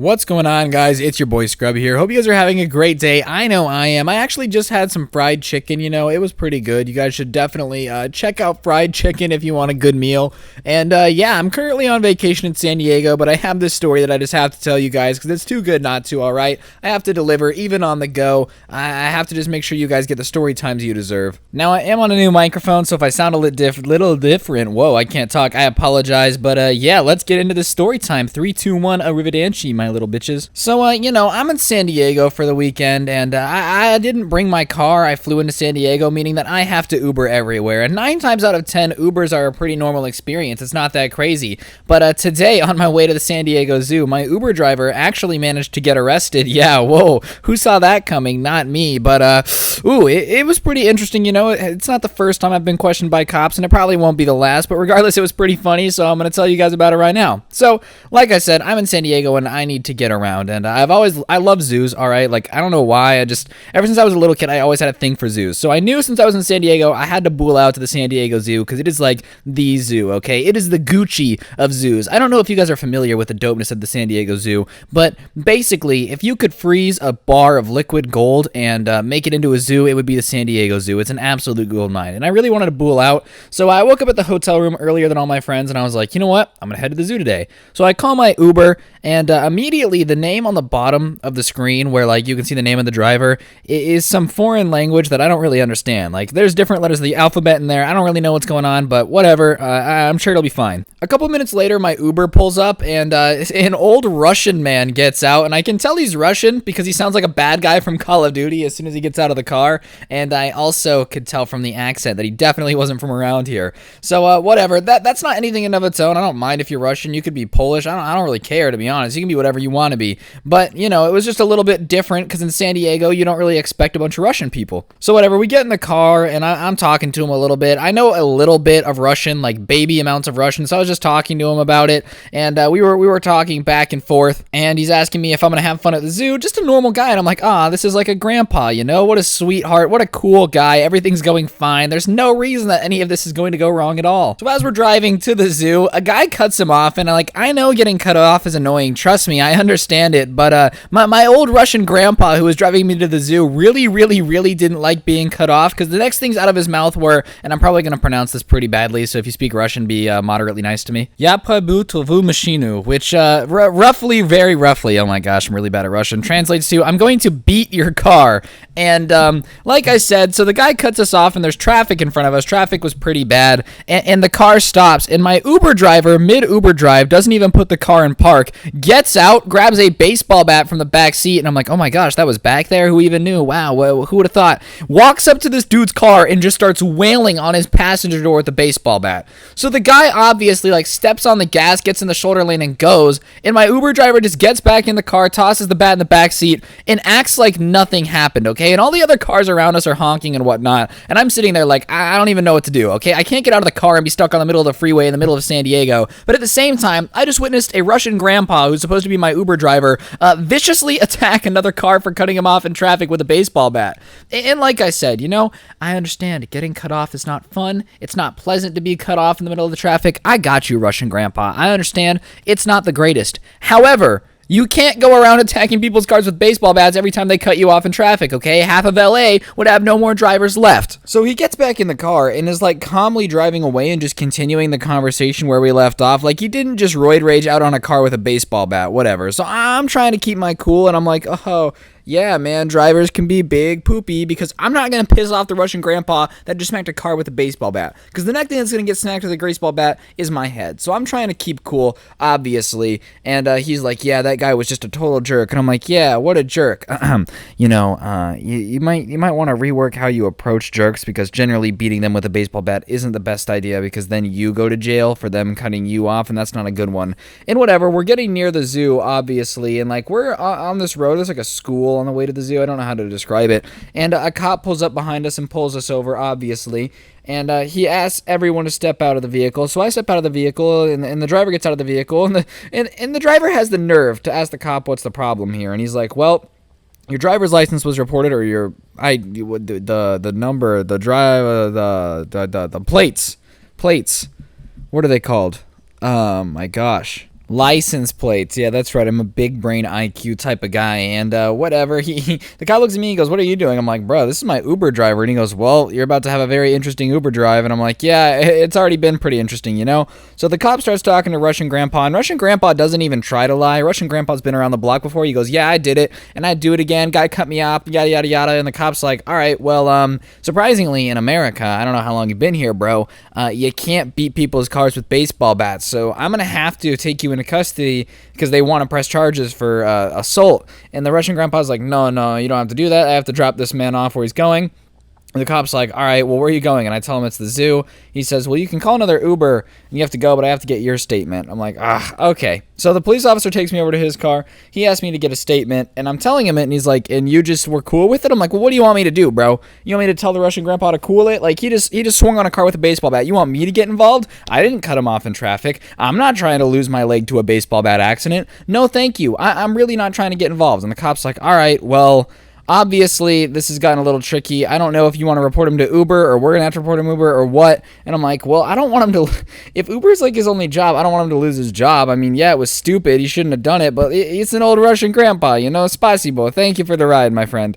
What's going on, guys? It's your boy Scrub here. Hope you guys are having a great day. I know I am. I actually just had some fried chicken, it was pretty good. You guys should definitely check out fried chicken if you want a good meal. And yeah, I'm currently on vacation in San Diego, but I have this story that I just have to tell you guys because it's too good not to, all right? I have to deliver even on the go. I have to just make sure you guys get the story times you deserve. Now, I am on a new microphone, so if I sound a little different, whoa, I can't talk, I apologize. But yeah, let's get into the story time. 3, 2, 1, arrivederci, my little bitches. So, I'm in San Diego for the weekend, and I didn't bring my car. I flew into San Diego, meaning that I have to Uber everywhere. And 9 times out of 10, Ubers are a pretty normal experience. It's not that crazy. But today, on my way to the San Diego Zoo, my Uber driver actually managed to get arrested. Yeah, whoa. Who saw that coming? Not me. But, it was pretty interesting. It's not the first time I've been questioned by cops, and it probably won't be the last. But regardless, it was pretty funny, so I'm going to tell you guys about it right now. So, like I said, I'm in San Diego, and I need to get around, and I love zoos, all right? Like, I don't know why, ever since I was a little kid, I always had a thing for zoos. So I knew since I was in San Diego, I had to bool out to the San Diego Zoo, because it is like the zoo, okay? It is the Gucci of zoos. I don't know if you guys are familiar with the dopeness of the San Diego Zoo, but basically, if you could freeze a bar of liquid gold and make it into a zoo, it would be the San Diego Zoo. It's an absolute gold mine, and I really wanted to bool out, so I woke up at the hotel room earlier than all my friends, and I was like, you know what? I'm gonna head to the zoo today. So I call my Uber, and immediately the name on the bottom of the screen where you can see the name of the driver is some foreign language that I don't really understand. There's different letters of the alphabet in there. I don't really know what's going on, but whatever. I'm sure it'll be fine. A couple minutes later, my Uber pulls up, and an old Russian man gets out, and I can tell he's Russian because he sounds like a bad guy from Call of Duty as soon as he gets out of the car, and I also could tell from the accent that he definitely wasn't from around here. So whatever. That's not anything in of its own. I don't mind if you're Russian. You could be Polish. I don't really care, to be honest. You can be whatever you want to be. But, it was just a little bit different because in San Diego, you don't really expect a bunch of Russian people. So whatever, we get in the car, and I'm talking to him a little bit. I know a little bit of Russian, baby amounts of Russian, so I was just talking to him about it, and we were talking back and forth, and he's asking me if I'm going to have fun at the zoo. Just a normal guy, and I'm like, this is like a grandpa, what a sweetheart, what a cool guy, everything's going fine. There's no reason that any of this is going to go wrong at all. So as we're driving to the zoo, a guy cuts him off, and I know getting cut off is annoying, trust me, I understand it, but my old Russian grandpa who was driving me to the zoo really didn't like being cut off, because the next things out of his mouth were, and I'm probably going to pronounce this pretty badly, so if you speak Russian, be moderately nice to me. Ya pojbu tvu machinu, which very roughly, oh my gosh, I'm really bad at Russian, translates to, I'm going to beat your car. And like I said, so the guy cuts us off, and there's traffic in front of us. Traffic was pretty bad, and the car stops, and my Uber driver, mid-Uber drive, doesn't even put the car in park, gets out, grabs a baseball bat from the back seat, and I'm like, oh my gosh, that was back there? Who even knew? Wow, who would have thought? Walks up to this dude's car and just starts wailing on his passenger door with the baseball bat. So the guy obviously steps on the gas, gets in the shoulder lane, and goes, and my Uber driver just gets back in the car, tosses the bat in the back seat, and acts like nothing happened, okay? And all the other cars around us are honking and whatnot, and I'm sitting there I don't even know what to do, okay? I can't get out of the car and be stuck on the middle of the freeway in the middle of San Diego, but at the same time, I just witnessed a Russian grandpa who's supposed to be my Uber driver viciously attack another car for cutting him off in traffic with a baseball bat. And like I said, I understand getting cut off is not fun. It's not pleasant to be cut off in the middle of the traffic. I got you, Russian grandpa. I understand it's not the greatest. However, you can't go around attacking people's cars with baseball bats every time they cut you off in traffic, okay? Half of LA would have no more drivers left. So he gets back in the car and is calmly driving away and just continuing the conversation where we left off. He didn't just roid rage out on a car with a baseball bat, whatever. So I'm trying to keep my cool, and I'm like, oh, yeah, man, drivers can be big poopy, because I'm not going to piss off the Russian grandpa that just smacked a car with a baseball bat, because the next thing that's going to get smacked with a baseball bat is my head. So I'm trying to keep cool, obviously, and he's like, yeah, that guy was just a total jerk, and I'm like, yeah, what a jerk. You might want to rework how you approach jerks, because generally beating them with a baseball bat isn't the best idea, because then you go to jail for them cutting you off, and that's not a good one. And whatever, we're getting near the zoo, obviously, and we're on this road. There's a school on the way to the zoo. I don't know how to describe it. And a cop pulls up behind us and pulls us over, obviously. And he asks everyone to step out of the vehicle. So I step out of the vehicle, and the driver gets out of the vehicle. And the driver has the nerve to ask the cop what's the problem here. And he's like, well, your driver's license was reported, or the number, the driver, the plates. What are they called? My gosh. License plates. Yeah, that's right. I'm a big brain IQ type of guy. And whatever. The guy looks at me. He goes, "What are you doing?" I'm like, "Bro, this is my Uber driver." And he goes, "Well, you're about to have a very interesting Uber drive." And I'm like, "Yeah, it's already been pretty interesting, you know?" So the cop starts talking to Russian Grandpa, and Russian Grandpa doesn't even try to lie. Russian Grandpa's been around the block before. He goes, "Yeah, I did it, and I'd do it again. Guy cut me off, yada, yada, yada." And the cop's like, "All right, well, surprisingly, in America, I don't know how long you've been here, bro, you can't beat people's cars with baseball bats. So I'm going to have to take you into custody because they want to press charges for assault." And the Russian Grandpa's like, "No, you don't have to do that. I have to drop this man off where he's going." And the cop's like, "All right, well, where are you going?" And I tell him it's the zoo. He says, "Well, you can call another Uber, and you have to go, but I have to get your statement." I'm like, okay. So the police officer takes me over to his car. He asked me to get a statement, and I'm telling him it, and he's like, "And you just were cool with it?" I'm like, "Well, what do you want me to do, bro? You want me to tell the Russian Grandpa to cool it? Like, he just swung on a car with a baseball bat. You want me to get involved? I didn't cut him off in traffic. I'm not trying to lose my leg to a baseball bat accident. No, thank you. I'm really not trying to get involved." And the cop's like, "All right, well, obviously, this has gotten a little tricky. I don't know if you want to report him to Uber or we're going to have to report him to Uber or what." And I'm like, "Well, I don't want him to, if Uber's like his only job, I don't want him to lose his job. I mean, yeah, it was stupid. He shouldn't have done it, but it's an old Russian grandpa, you know, spasibo. Thank you for the ride, my friend."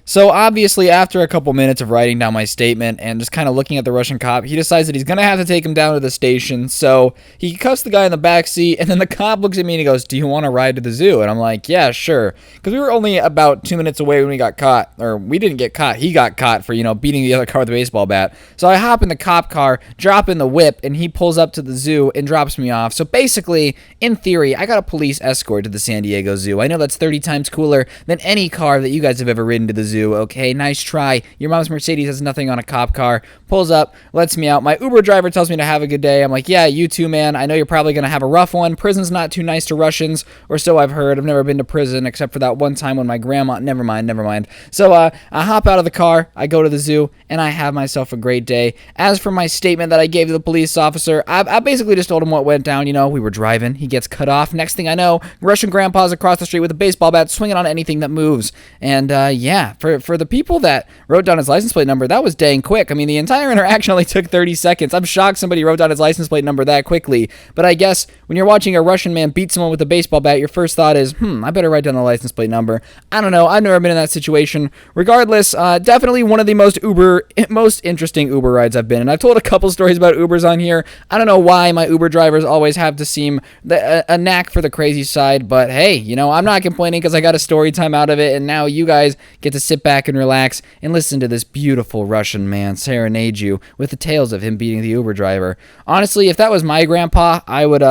So obviously, after a couple minutes of writing down my statement and just kind of looking at the Russian cop, he decides that he's going to have to take him down to the station. So he cuffs the guy in the back seat, and then the cop looks at me and he goes, "Do you want to ride to the zoo?" And I'm like, "Yeah, sure." Because we were only about 2 minutes away when we got caught. Or we didn't get caught. He got caught for, beating the other car with a baseball bat. So I hop in the cop car, drop in the whip, and he pulls up to the zoo and drops me off. So basically, in theory, I got a police escort to the San Diego Zoo. I know that's 30 times cooler than any car that you guys have ever ridden to the zoo. Okay, nice try. Your mom's Mercedes has nothing on a cop car. Pulls up, lets me out. My Uber driver tells me to have a good day. I'm like, "Yeah, you too, man. I know you're probably going to have a rough one. Prison's not too nice to Russians, or so I've heard. I've never been to prison except for that one time when my grandma..." Never mind. So I hop out of the car, I go to the zoo, and I have myself a great day. As for my statement that I gave to the police officer, I basically just told him what went down. We were driving. He gets cut off. Next thing I know, Russian grandpa's across the street with a baseball bat swinging on anything that moves. And yeah, for the people that wrote down his license plate number, that was dang quick. I mean, the entire interaction only took 30 seconds. I'm shocked somebody wrote down his license plate number that quickly. But I guess when you're watching a Russian man beat someone with a baseball bat, your first thought is, I better write down the license plate number. I don't know. I've never been in that situation. Regardless, definitely one of the most interesting Uber rides I've been in. I've told a couple stories about Ubers on here. I don't know why my Uber drivers always have to seem a knack for the crazy side, but hey, I'm not complaining because I got a story time out of it, and now you guys get to sit back and relax and listen to this beautiful Russian man serenade you with the tales of him beating the Uber driver. Honestly, if that was my grandpa, I would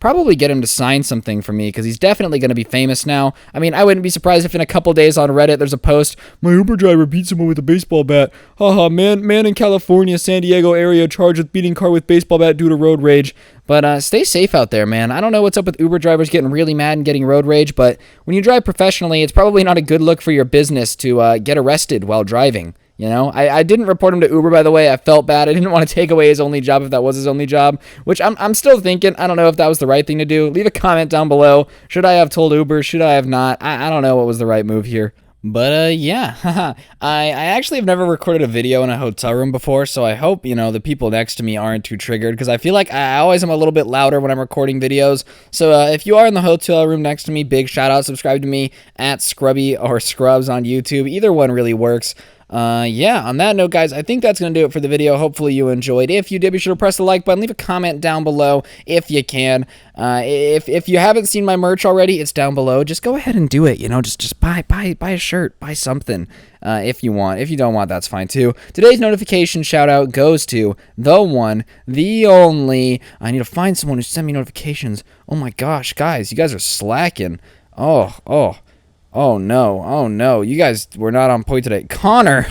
probably get him to sign something for me because he's definitely going to be famous now. I mean, I wouldn't be surprised if in a couple days on Reddit there's a post, "My Uber driver beat someone with a baseball bat. Haha, man in California, San Diego area charged with beating car with baseball bat due to road rage." But stay safe out there, man. I don't know what's up with Uber drivers getting really mad and getting road rage, but when you drive professionally, it's probably not a good look for your business to get arrested while driving. I didn't report him to Uber, by the way. I felt bad. I didn't want to take away his only job if that was his only job, which I'm still thinking. I don't know if that was the right thing to do. Leave a comment down below. Should I have told Uber? Should I have not? I don't know what was the right move here. But yeah, I actually have never recorded a video in a hotel room before, so I hope, the people next to me aren't too triggered, because I feel like I always am a little bit louder when I'm recording videos. So if you are in the hotel room next to me, big shout out, subscribe to me at Scrubby or Scrubs on YouTube. Either one really works. Yeah, on that note, guys, I think that's going to do it for the video. Hopefully you enjoyed. If you did, be sure to press the like button. Leave a comment down below if you can. If you haven't seen my merch already, it's down below. Just go ahead and do it. Just buy a shirt, buy something if you want. If you don't want, that's fine too. Today's notification shout out goes to the one, the only. I need to find someone who sent me notifications. Oh my gosh, guys, you guys are slacking. Oh no, you guys were not on point today. Connor,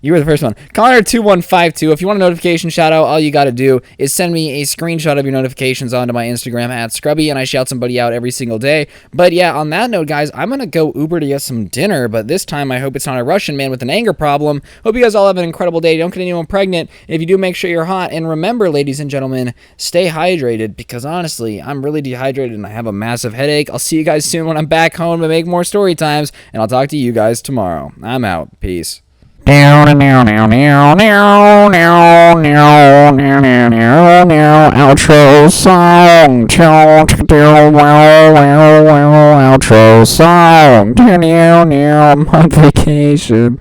you were the first one. Connor2152, if you want a notification shout out, all you gotta do is send me a screenshot of your notifications onto my Instagram at Scrubby, and I shout somebody out every single day. But yeah, on that note, guys, I'm gonna go Uber to get some dinner, but this time I hope it's not a Russian man with an anger problem. Hope you guys all have an incredible day. Don't get anyone pregnant, and if you do, make sure you're hot. And remember, ladies and gentlemen, stay hydrated, because honestly, I'm really dehydrated and I have a massive headache. I'll see you guys soon when I'm back home to make more stories times, and I'll talk to you guys tomorrow. I'm out. Peace. Outro song. Outro song. On vacation.